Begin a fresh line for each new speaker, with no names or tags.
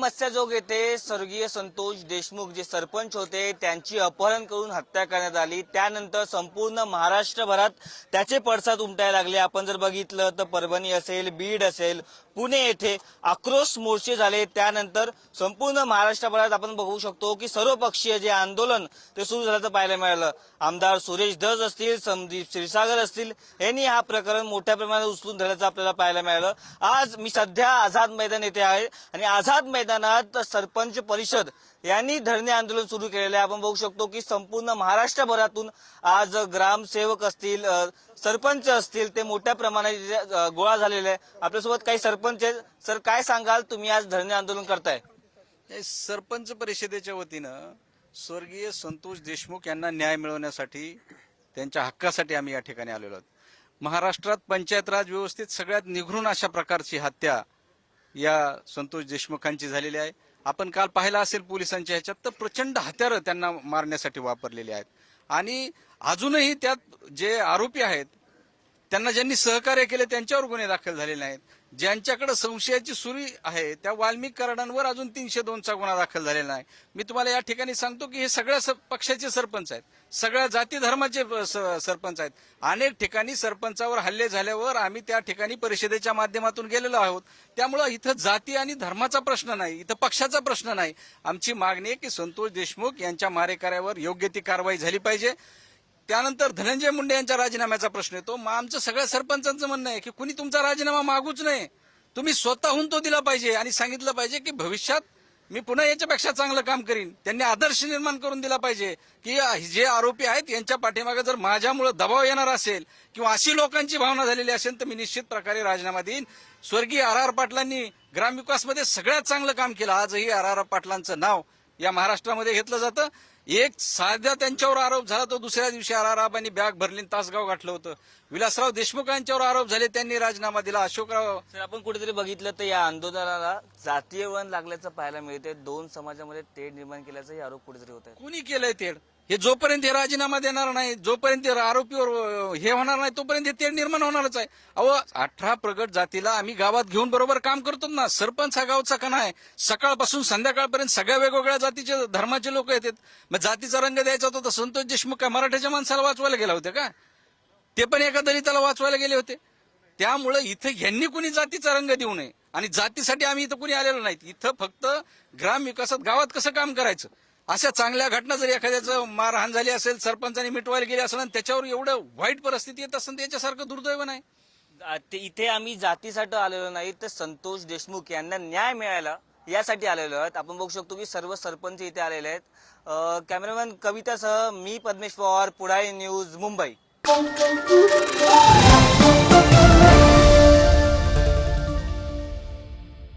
मत्स्यजोग येथे स्वर्गीय संतोष देशमुख जे सरपंच होते त्यांची अपहरण करून हत्या करण्यात आली। त्यानंतर संपूर्ण महाराष्ट्रभरात त्याचे पडसाद उमटायला लागले। आपण जर बघितलं तर परभणी असेल, बीड असेल, पुणे येथे आक्रोश मोर्चे झाले। त्यानंतर संपूर्ण महाराष्ट्रभरात आपण बघू शकतो की सर्वपक्षीय जे आंदोलन ते सुरू झाल्याचं पाहायला मिळालं। आमदार सुरेश धस असतील, संदीप क्षीरसागर असतील यांनी हा प्रकरण मोठ्या प्रमाणात उचलून धरल्याचं आपल्याला पाहायला मिळालं। आज मी सध्या आझाद मैदान येथे आहे आणि आझाद मैदानात सरपंच परिषद यांनी धरणे आंदोलन सुरू केलेले आहे। आपण बघू शकतो की संपूर्ण महाराष्ट्रभरातून आज ग्रामसेवक असतील, सरपंच असतील ते मोठ्या प्रमाणात गोळा झालेले आहे। आपल्यासोबत काही सरपंच आहेत। सर, काय सांगाल, तुम्ही आज धरणे आंदोलन करताय?
सरपंच परिषदेच्या वतीनं स्वर्गीय संतोष देशमुख यांना न्याय मिळवण्यासाठी, त्यांच्या हक्कासाठी आम्ही या ठिकाणी आलेलो आहोत। महाराष्ट्रात पंचायत राज व्यवस्थेत सगळ्यात निघृण अशा प्रकारची हत्या या संतोष देशमुखांची झालेली आहे। आपण काल पाहिलं असेल पोलिसांच्या ह्याच्यात तर प्रचंड हत्यारं त्यांना मारण्यासाठी वापरलेली आहेत आणि अजूनही त्यात जे आरोपी आहेत त्यांना ज्यांनी सहकार्य केले त्यांच्यावर गुन्हे दाखल झालेले नाहीत। ज्यांच्याकडे संशयाची सुरी आहे त्या वाल्मिक कराडांवर अजून 302चा गुन्हा दाखल झालेला नाही। मी तुम्हाला या ठिकाणी सांगतो की हे सगळ्या पक्षाचे सरपंच आहेत, सगळ्या जाती धर्माचे सरपंच आहेत। अनेक ठिकाणी सरपंचावर हल्ले झाल्यावर आम्ही त्या ठिकाणी परिषदेच्या माध्यमातून गेलेलो आहोत। त्यामुळे इथं जाती आणि धर्माचा प्रश्न नाही, इथं पक्षाचा प्रश्न नाही। आमची मागणी आहे की संतोष देशमुख यांच्या मारेकऱ्यावर योग्य ती कारवाई झाली पाहिजे। त्यानंतर धनंजय मुंडे यांच्या राजीनाम्याचा प्रश्न येतो। मग आमचं सगळ्या सरपंचांचं म्हणणं आहे की कुणी तुमचा राजीनामा मागूच नये, तुम्ही स्वतःहून तो दिला पाहिजे आणि सांगितलं पाहिजे की भविष्यात मी पुन्हा याच्यापेक्षा चांगलं काम करीन। त्यांनी आदर्श निर्माण करून दिला पाहिजे की जे आरोपी आहेत यांच्या पाठीमागे जर माझ्यामुळे दबाव येणार असेल किंवा अशी लोकांची भावना झालेली असेल तर मी निश्चित प्रकारे राजीनामा देईन। स्वर्गीय आर पाटलांनी ग्रामविकासमध्ये सगळ्यात चांगलं काम केलं। आजही आर पाटलांचं नाव या महाराष्ट्रामध्ये घेतलं जातं। एक साध्या त्यांच्यावर आरोप झाला तो दुसऱ्या दिवशी आराराबांनी बॅग भरली तासगाव गाठलं होतं। विलासराव देशमुख यांच्यावर आरोप झाले, त्यांनी राजीनामा दिला। अशोकराव
सर, आपण कुठेतरी बघितलं तर या आंदोलनाला जातीय वळण लागल्याचं पाहायला मिळते। दोन समाजामध्ये तेढ निर्माण केल्याचाही आरोप कुठेतरी होत आहे।
कुणी केलंय तेढ? हे जोपर्यंत हे राजीनामा देणार नाही, जोपर्यंत आरोपीवर हे होणार नाही तोपर्यंत हे तेढ निर्माण होणारच आहे। अहो, 18 प्रगट जातीला आम्ही गावात घेऊन बरोबर काम करतो ना। सरपंच हा गावचा कणा आहे। सकाळपासून संध्याकाळपर्यंत सगळ्या वेगवेगळ्या जातीचे धर्माचे लोक येतात। मग जातीचा रंग द्यायचा होता तर संतोष देशमुख काय मराठ्याच्या माणसाला वाचवायला गेला होते का? ते पण एका दलिताला वाचवायला गेले होते। त्यामुळे इथं यांनी कुणी जातीचा रंग देऊ नये आणि जातीसाठी आम्ही इथं कुणी आलेलो नाही। इथं फक्त ग्राम विकासात गावात कसं काम करायचं, अशा चांगल्या घटना जर एखाद्याचं मारहाण झाली असेल, सरपंचांनी मिटवायला गेले असेल आणि त्याच्यावर एवढं वाईट परिस्थिती येत असेल त्याच्यासारखं दुर्दैव नाही।
इथे आम्ही जातीसाठी आलेलो नाही तर संतोष देशमुख यांना न्याय मिळाला यासाठी आलेलो आहोत। आपण बघू शकतो की सर्व सरपंच इथे आलेले आहेत। कॅमेरामॅन कवितासह मी पद्मेश पवार, पुढारी न्यूज, मुंबई।